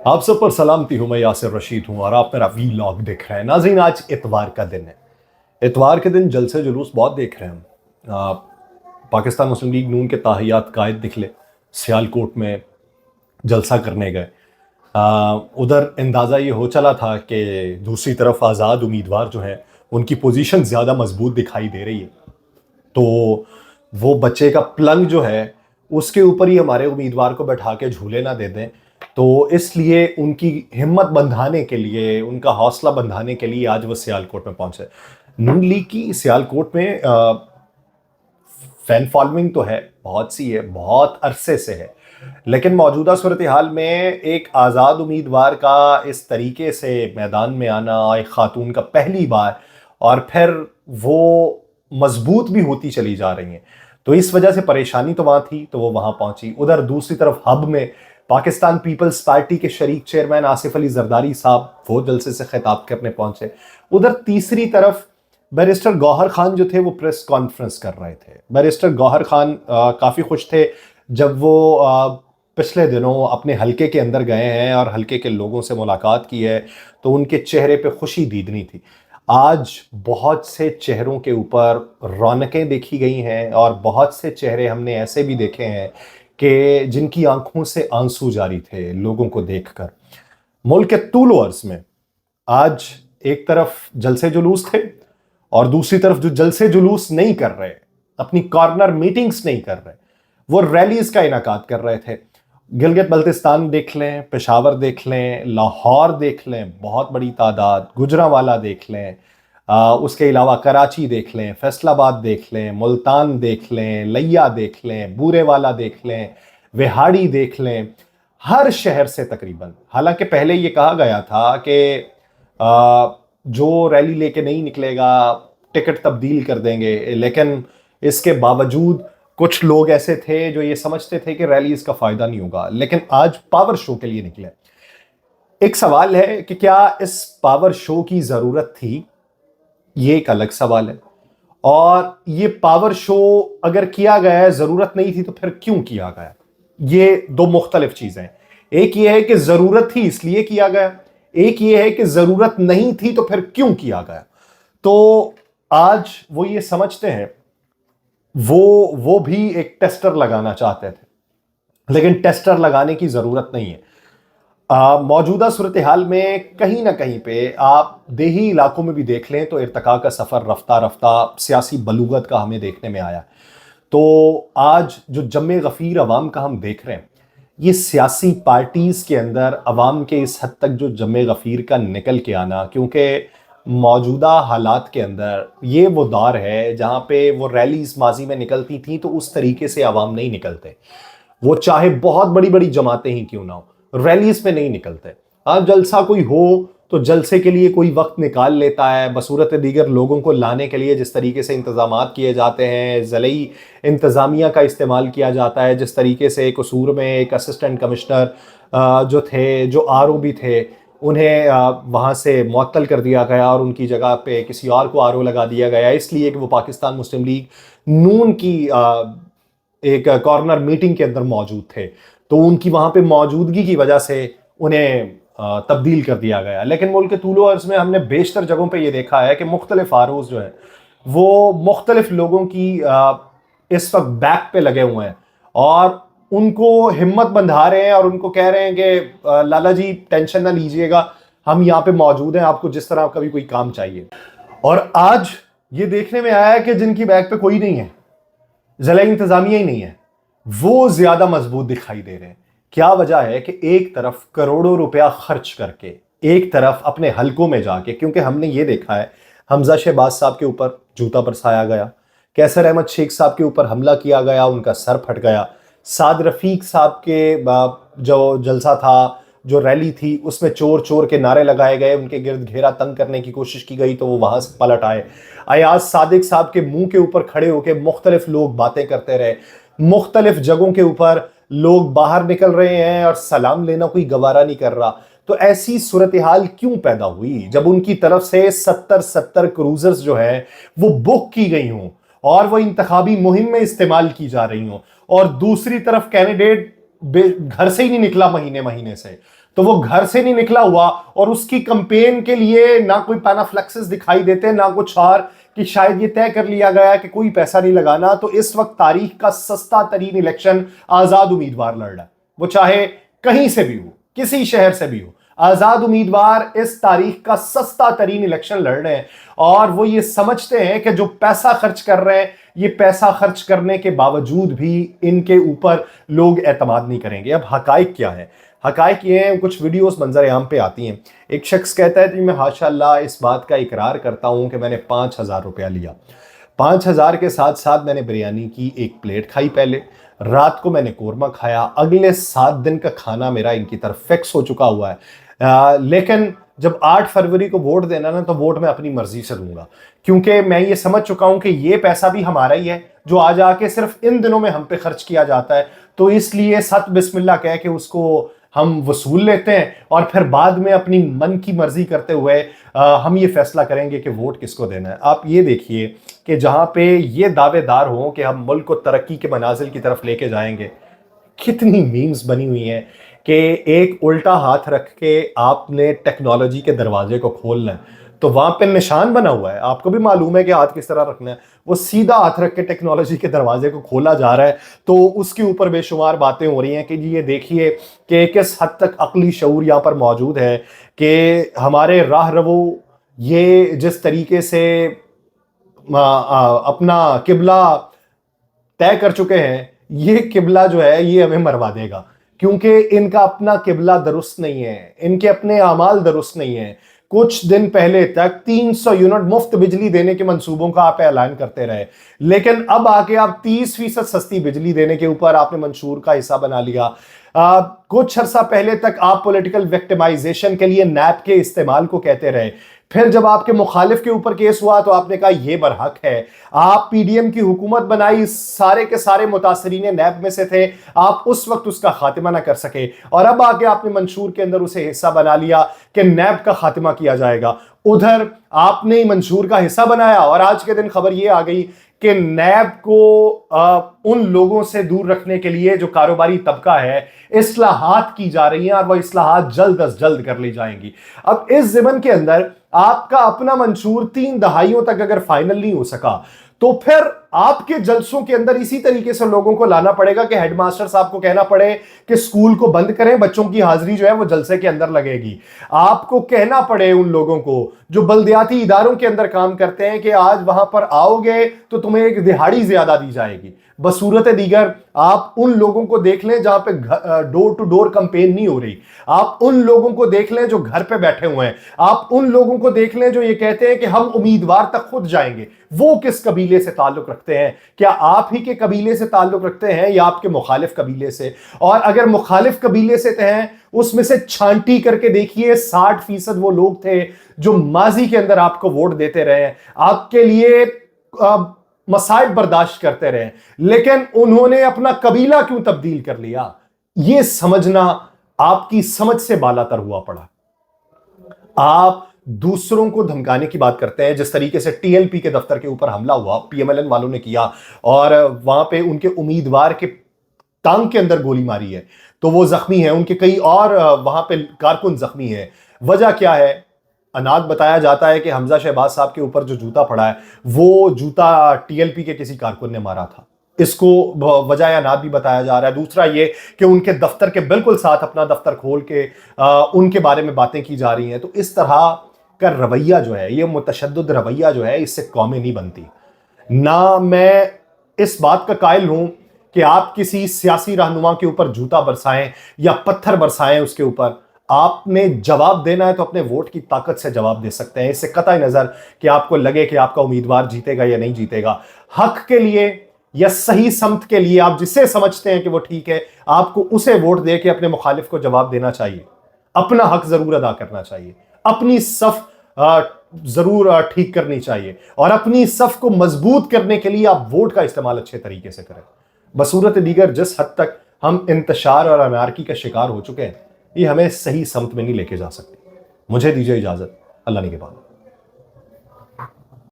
آپ سب پر سلامتی ہوں. میں یاسر رشید ہوں اور آپ میرا وی لاگ دیکھ رہے ہیں. ناظرین، آج اتوار کا دن ہے. اتوار کے دن جلسے جلوس بہت دیکھ رہے ہیں ہم. پاکستان مسلم لیگ نون کے تاحیات قائد دکھلے سیالکوٹ میں جلسہ کرنے گئے. ادھر اندازہ یہ ہو چلا تھا کہ دوسری طرف آزاد امیدوار جو ہیں ان کی پوزیشن زیادہ مضبوط دکھائی دے رہی ہے، تو وہ بچے کا پلنگ جو ہے اس کے اوپر ہی ہمارے امیدوار کو بیٹھا کے جھولے نہ دے دیں. تو اس لیے ان کی ہمت بندھانے کے لیے، ان کا حوصلہ بندھانے کے لیے آج وہ سیالکوٹ میں پہنچے. نون لیگ کی سیالکوٹ میں فین فالوئنگ تو ہے، بہت سی ہے، بہت عرصے سے ہے، لیکن موجودہ صورتحال میں ایک آزاد امیدوار کا اس طریقے سے میدان میں آنا، ایک خاتون کا پہلی بار، اور پھر وہ مضبوط بھی ہوتی چلی جا رہی ہیں، تو اس وجہ سے پریشانی تو وہاں تھی، تو وہ وہاں پہنچی. ادھر دوسری طرف ہب میں پاکستان پیپلز پارٹی کے شریک چیئرمین آصف علی زرداری صاحب وہ جلسے سے خطاب کرنے پہنچے. ادھر تیسری طرف بیرسٹر گوہر خان جو تھے وہ پریس کانفرنس کر رہے تھے. بیرسٹر گوہر خان کافی خوش تھے جب وہ پچھلے دنوں اپنے حلقے کے اندر گئے ہیں اور حلقے کے لوگوں سے ملاقات کی ہے، تو ان کے چہرے پہ خوشی دیدنی تھی. آج بہت سے چہروں کے اوپر رونقیں دیکھی گئی ہیں اور بہت سے چہرے ہم نے ایسے بھی دیکھے ہیں کہ جن کی آنکھوں سے آنسو جاری تھے لوگوں کو دیکھ کر. ملک کے طول و عرض میں آج ایک طرف جلسے جلوس تھے اور دوسری طرف جو جلسے جلوس نہیں کر رہے، اپنی کارنر میٹنگز نہیں کر رہے، وہ ریلیز کا انعقاد کر رہے تھے. گلگت بلتستان دیکھ لیں، پشاور دیکھ لیں، لاہور دیکھ لیں، بہت بڑی تعداد، گجرانوالہ دیکھ لیں، اس کے علاوہ کراچی دیکھ لیں، فیصل آباد دیکھ لیں، ملتان دیکھ لیں، لیا دیکھ لیں، بورے والا دیکھ لیں، وہاڑی دیکھ لیں. ہر شہر سے تقریباً، حالانکہ پہلے یہ کہا گیا تھا کہ جو ریلی لے کے نہیں نکلے گا ٹکٹ تبدیل کر دیں گے، لیکن اس کے باوجود کچھ لوگ ایسے تھے جو یہ سمجھتے تھے کہ ریلیز کا فائدہ نہیں ہوگا، لیکن آج پاور شو کے لیے نکلے. ایک سوال ہے کہ کیا اس پاور شو کی ضرورت تھی؟ یہ ایک الگ سوال ہے. اور یہ پاور شو اگر کیا گیا ہے، ضرورت نہیں تھی تو پھر کیوں کیا گیا؟ یہ دو مختلف چیزیں ہیں. ایک یہ ہے کہ ضرورت تھی اس لیے کیا گیا، ایک یہ ہے کہ ضرورت نہیں تھی تو پھر کیوں کیا گیا. تو آج وہ یہ سمجھتے ہیں، وہ بھی ایک ٹیسٹر لگانا چاہتے تھے، لیکن ٹیسٹر لگانے کی ضرورت نہیں ہے. موجودہ صورتحال میں کہیں نہ کہیں پہ آپ دیہی علاقوں میں بھی دیکھ لیں تو ارتقاء کا سفر رفتہ رفتہ سیاسی بلوغت کا ہمیں دیکھنے میں آیا. تو آج جو جم غفیر عوام کا ہم دیکھ رہے ہیں، یہ سیاسی پارٹیز کے اندر عوام کے اس حد تک جو جم غفیر کا نکل کے آنا، کیونکہ موجودہ حالات کے اندر یہ وہ دور ہے جہاں پہ وہ ریلیز ماضی میں نکلتی تھیں تو اس طریقے سے عوام نہیں نکلتے، وہ چاہے بہت بڑی بڑی جماعتیں ہی کیوں نہ ہو، ریلیز میں نہیں نکلتے. جلسہ کوئی ہو تو جلسے کے لیے کوئی وقت نکال لیتا ہے، بصورت دیگر لوگوں کو لانے کے لیے جس طریقے سے انتظامات کیے جاتے ہیں، ضلعی انتظامیہ کا استعمال کیا جاتا ہے، جس طریقے سے قصور میں ایک اسسٹنٹ کمشنر جو تھے، جو آر او بھی تھے، انہیں وہاں سے معطل کر دیا گیا اور ان کی جگہ پہ کسی اور کو آر او لگا دیا گیا، اس لیے کہ وہ پاکستان مسلم لیگ نون کی ایک کارنر میٹنگ کے اندر موجود تھے، تو ان کی وہاں پہ موجودگی کی وجہ سے انہیں تبدیل کر دیا گیا. لیکن ملک کے طول و عرض میں ہم نے بیشتر جگہوں پہ یہ دیکھا ہے کہ مختلف آروز جو ہیں وہ مختلف لوگوں کی اس وقت بیک پہ لگے ہوئے ہیں اور ان کو ہمت بندھا رہے ہیں اور ان کو کہہ رہے ہیں کہ لالا جی ٹینشن نہ لیجئے گا، ہم یہاں پہ موجود ہیں، آپ کو جس طرح کبھی کوئی کام چاہیے. اور آج یہ دیکھنے میں آیا ہے کہ جن کی بیک پہ کوئی نہیں ہے، ضلعی انتظامیہ ہی نہیں ہے، وہ زیادہ مضبوط دکھائی دے رہے ہیں. کیا وجہ ہے کہ ایک طرف کروڑوں روپیہ خرچ کر کے، ایک طرف اپنے حلقوں میں جا کے، کیونکہ ہم نے یہ دیکھا ہے حمزہ شہباز صاحب کے اوپر جوتا برسایا گیا، کیسر احمد شیخ صاحب کے اوپر حملہ کیا گیا، ان کا سر پھٹ گیا، سعد رفیق صاحب کے جو جلسہ تھا، جو ریلی تھی، اس میں چور چور کے نعرے لگائے گئے، ان کے گرد گھیرا تنگ کرنے کی کوشش کی گئی تو وہ وہاں سے پلٹ آئے. ایاز صادق صاحب کے منہ کے اوپر کھڑے ہو کے مختلف لوگ باتیں کرتے رہے، مختلف جگہوں کے اوپر لوگ باہر نکل رہے ہیں اور سلام لینا کوئی گوارا نہیں کر رہا. تو ایسی صورتحال کیوں پیدا ہوئی جب ان کی طرف سے 70 کروزرز جو ہیں وہ بک کی گئی ہوں اور وہ انتخابی مہم میں استعمال کی جا رہی ہوں، اور دوسری طرف کینڈیڈیٹ گھر سے ہی نہیں نکلا مہینے سے. تو وہ گھر سے نہیں نکلا ہوا اور اس کی کمپین کے لیے نہ کوئی پینافلیکسز دکھائی دیتے نہ کچھ اور، کہ شاید یہ طے کر لیا گیا کہ کوئی پیسہ نہیں لگانا، تو اس وقت تاریخ کا سستا ترین الیکشن آزاد امیدوار لڑ رہا ہے، وہ چاہے کہیں سے بھی ہو، کسی شہر سے بھی ہو، آزاد امیدوار اس تاریخ کا سستا ترین الیکشن لڑ رہے ہیں، اور وہ یہ سمجھتے ہیں کہ جو پیسہ خرچ کر رہے ہیں، یہ پیسہ خرچ کرنے کے باوجود بھی ان کے اوپر لوگ اعتماد نہیں کریں گے۔ اب حقائق کیا ہے؟ حقائق یہ ہیں، کچھ ویڈیوز منظر عام پہ آتی ہیں، ایک شخص کہتا ہے کہ میں حاشا اللہ اس بات کا اقرار کرتا ہوں کہ میں نے 5,000 روپیہ لیا، 5,000 کے ساتھ ساتھ میں نے بریانی کی 1 پلیٹ کھائی، پہلے رات کو میں نے قورمہ کھایا، اگلے 7 دن کا کھانا میرا ان کی طرف فکس ہو چکا ہوا ہے، لیکن جب 8 فروری کو ووٹ دینا نا تو ووٹ میں اپنی مرضی سے دوں گا، کیونکہ میں یہ سمجھ چکا ہوں کہ یہ پیسہ بھی ہمارا ہی ہے جو آج آ کے صرف ان دنوں میں ہم پہ خرچ کیا جاتا ہے، تو اس لیے ست بسم اللہ کہہ کے اس کو ہم وصول لیتے ہیں، اور پھر بعد میں اپنی من کی مرضی کرتے ہوئے ہم یہ فیصلہ کریں گے کہ ووٹ کس کو دینا ہے۔ آپ یہ دیکھیے کہ جہاں پہ یہ دعوے دار ہوں کہ ہم ملک کو ترقی کے منازل کی طرف لے کے جائیں گے، کتنی میمز بنی ہوئی ہیں کہ ایک الٹا ہاتھ رکھ کے آپ نے ٹیکنالوجی کے دروازے کو کھولنا ہے تو وہاں پہ نشان بنا ہوا ہے، آپ کو بھی معلوم ہے کہ ہاتھ کس طرح رکھنا ہے، وہ سیدھا ہاتھ رکھ کے ٹیکنالوجی کے دروازے کو کھولا جا رہا ہے، تو اس کے اوپر بے شمار باتیں ہو رہی ہیں کہ جی یہ دیکھیے کہ کس حد تک عقلی شعور یہاں پر موجود ہے کہ ہمارے راہ رہو یہ جس طریقے سے اپنا قبلہ طے کر چکے ہیں، یہ قبلہ جو ہے یہ ہمیں مروا دے گا، کیونکہ ان کا اپنا قبلہ درست نہیں ہے، ان کے اپنے اعمال درست نہیں ہیں۔ کچھ دن پہلے تک 300 یونٹ مفت بجلی دینے کے منصوبوں کا آپ اعلان کرتے رہے، لیکن اب آگے آپ 30% سستی بجلی دینے کے اوپر آپ نے منشور کا حصہ بنا لیا۔ کچھ عرصہ پہلے تک آپ پولیٹیکل وکٹمائزیشن کے لیے نیب کے استعمال کو کہتے رہے، پھر جب آپ کے مخالف کے اوپر کیس ہوا تو آپ نے کہا یہ برحق ہے، آپ پی ڈی ایم کی حکومت بنائی، سارے کے سارے متاثرین نیب میں سے تھے، آپ اس وقت اس کا خاتمہ نہ کر سکے، اور اب آگے آپ نے منشور کے اندر اسے حصہ بنا لیا کہ نیب کا خاتمہ کیا جائے گا، ادھر آپ نے منشور کا حصہ بنایا، اور آج کے دن خبر یہ آ گئی کہ نیب کو ان لوگوں سے دور رکھنے کے لیے جو کاروباری طبقہ ہے اصلاحات کی جا رہی ہیں، اور وہ اصلاحات جلد از جلد کر لی جائیں گی۔ اب اس ضمن کے اندر آپ کا اپنا منشور 3 دہائیوں تک اگر فائنل نہیں ہو سکا تو پھر آپ کے جلسوں کے اندر اسی طریقے سے لوگوں کو لانا پڑے گا کہ ہیڈ ماسٹر صاحب کو کہنا پڑے کہ سکول کو بند کریں، بچوں کی حاضری جو ہے وہ جلسے کے اندر لگے گی، آپ کو کہنا پڑے ان لوگوں کو جو بلدیاتی اداروں کے اندر کام کرتے ہیں کہ آج وہاں پر آؤ گے تو تمہیں ایک دہاڑی زیادہ دی جائے گی۔ بصورت دیگر آپ ان لوگوں کو دیکھ لیں جہاں پہ ڈور ٹو ڈور کمپین نہیں ہو رہی، آپ ان لوگوں کو دیکھ لیں جو گھر پہ بیٹھے ہوئے ہیں، آپ ان لوگوں کو دیکھ لیں جو یہ کہتے ہیں کہ ہم امیدوار تک خود جائیں گے، وہ کس قبیلے سے تعلق رکھتے ہیں؟ کیا آپ ہی کے قبیلے سے تعلق رکھتے ہیں یا آپ کے مخالف قبیلے سے؟ اور اگر مخالف قبیلے سے ہیں اس میں سے چھانٹی کر کے دیکھیے 60% وہ لوگ تھے جو ماضی کے اندر آپ کو ووٹ دیتے رہے، آپ کے لیے مصائب برداشت کرتے رہے، لیکن انہوں نے اپنا قبیلہ کیوں تبدیل کر لیا؟ یہ سمجھنا آپ کی سمجھ سے بالا تر ہوا پڑا۔ آپ دوسروں کو دھمکانے کی بات کرتے ہیں، جس طریقے سے ٹی ایل پی کے دفتر کے اوپر حملہ ہوا، پی ایم ایل این والوں نے کیا اور وہاں پہ ان کے امیدوار کے ٹانگ کے اندر گولی ماری ہے تو وہ زخمی ہیں، ان کے کئی اور وہاں پہ کارکن زخمی ہیں۔ وجہ کیا ہے؟ اناج بتایا جاتا ہے کہ حمزہ شہباز صاحب کے اوپر جو جوتا پڑا ہے وہ جوتا ٹی ایل پی کے کسی کارکن نے مارا تھا، اس کو وجہ اناج بھی بتایا جا رہا ہے۔ دوسرا یہ کہ ان کے دفتر کے بالکل ساتھ اپنا دفتر کھول کے ان کے بارے میں باتیں کی جا رہی ہیں، تو اس طرح کا رویہ جو ہے، یہ متشدد رویہ جو ہے، اس سے قومیں نہیں بنتی۔ نہ میں اس بات کا قائل ہوں کہ آپ کسی سیاسی رہنما کے اوپر جوتا برسائیں یا پتھر برسائیں اس کے اوپر، آپ نے جواب دینا ہے تو اپنے ووٹ کی طاقت سے جواب دے سکتے ہیں، اس سے قطع نظر کہ آپ کو لگے کہ آپ کا امیدوار جیتے گا یا نہیں جیتے گا۔ حق کے لیے یا صحیح سمت کے لیے آپ جسے سمجھتے ہیں کہ وہ ٹھیک ہے، آپ کو اسے ووٹ دے کے اپنے مخالف کو جواب دینا چاہیے، اپنا حق ضرور ادا کرنا چاہیے، اپنی صف ضرور ٹھیک کرنی چاہیے، اور اپنی صف کو مضبوط کرنے کے لیے آپ ووٹ کا استعمال اچھے طریقے سے کریں۔ بصورت دیگر جس حد تک ہم انتشار اور انارکی کا شکار ہو چکے ہیں، یہ ہمیں صحیح سمت میں نہیں لے کے جا سکتی۔ مجھے دیجیے اجازت، اللہ نگہبان۔